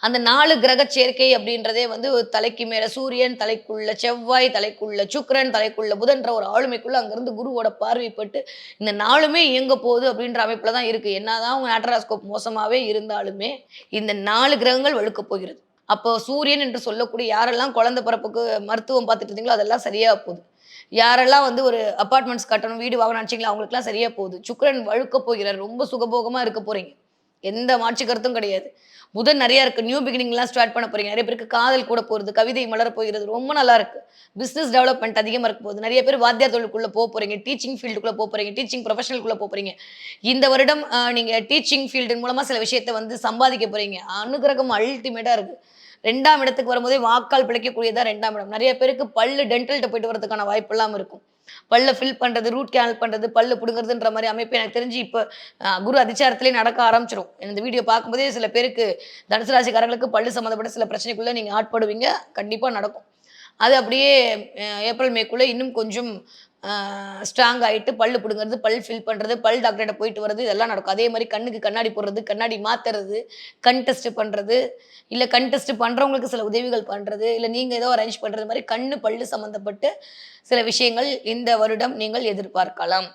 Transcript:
அந்த 4 கிரக சேர்க்கை அப்படின்றதே வந்து ஒரு தலைக்கு மேல சூரியன், தலைக்குள்ள செவ்வாய், தலைக்குள்ள சுக்கிரன், தலைக்குள்ள புதன்ற ஒரு ஆளுமைக்குள்ள அங்கிருந்து குருவோட பார்வை பட்டு, இந்த 4மே இயங்க போகுது அப்படின்ற அமைப்புல தான் இருக்கு. என்னதான் உங்க ஆட்ராஸ்கோப் மோசமாவே இருந்தாலுமே, இந்த 4 கிரகங்கள் வலுக்கப் போகிறது. அப்போ சூரியன் என்று சொல்லக்கூடிய யாரெல்லாம் குழந்தை பிறப்புக்கு மருத்துவம் பார்த்துட்டு இருந்தீங்களோ, அதெல்லாம் சரியா போகுது. யாரெல்லாம் வந்து ஒரு அபார்ட்மெண்ட்ஸ் கட்டணும், வீடு வாங்கணும்னு நினைச்சீங்களோ, அவங்களுக்கெல்லாம் சரியா போகுது. சுக்கிரன் வழுக்கப் போகிறார். ரொம்ப சுகபோகமா இருக்க போறீங்க. எந்த மாற்று கருத்தும் கிடையாது. புதன் நெறைய இருக்கு. நியூ பிகினிங்லாம் ஸ்டார்ட் பண்ண போறீங்க. நெறைய பேருக்கு காதல் கூட போறது, கவிதை மலரப் போகிறது. ரொம்ப நல்லா இருக்கு. பிசினஸ் டெவலப்மென்ட் அதிகமா இருக்க போகுது. நெறைய பேர் வாத்தியார் தொழிலுக்குள்ள போறீங்க. டீச்சிங் ஃபீல்டுக்குள்ள போறீங்க. டீச்சிங் ப்ரொஃபஷனலுக்குள்ள போறீங்க. இந்த வருடம் நீங்க டீச்சிங் ஃபீல்டின் மூலமா சில விஷயத்த வந்து சம்பாதிக்க போறீங்க. அனுகிரகம் அல்டிமேட்டா இருக்கு. 2ஆம் இடத்துக்கு வரும்போதே வாக்கால் பிழைக்கக்கூடியது தான் 2ஆம் இடம். நெறைய பேருக்கு பல்லு டென்டல்ட்ட போயிட்டு வரதுக்கான வாய்ப்பெல்லாம் இருக்கும். பல்ல ஃபில் பண்றது, ரூட் கேனல் பண்றது, பல்லு புடுங்குறதுன்ற மாரி அமைப்பு எனக்கு தெரிஞ்சு இப்ப குரு அதிச்சாரத்திலேயே நடக்க ஆரம்பிச்சுரும். இந்த வீடியோ பார்க்கும்போதே சில பேருக்கு தனுசு ராசிக்காரங்களுக்கு பல்லு சம்மந்தப்பட்ட சில பிரச்சனைக்குள்ள நீங்க ஆட்படுவீங்க. கண்டிப்பா நடக்கும். அது அப்படியே ஏப்ரல், மேக்குள்ள இன்னும் கொஞ்சம் அ ஸ்ட்ராங் ஆயிட்டு பல்லு புடுங்குறது, பல் ஃபில் பண்றது, பல் டாக்டர்ட்ட போயிட்டு வர்றது இதெல்லாம் நடக்கும். அதே மாரி கண்ணுக்கு கண்ணாடி போடுறது, கண்ணாடி மாத்துறது, கண் டெஸ்ட் பண்றது, இல்ல கண் டெஸ்ட் பண்றவங்களுக்கு சில உதவிகள் பண்றது, இல்ல நீங்க ஏதோ அரேஞ்ச் பண்றது மாரி கண்ணு, பல்லு சம்மந்தப்பட்டு சில விஷயங்கள் இந்த வருடம் நீங்கள் எதிர்பார்க்கலாம்.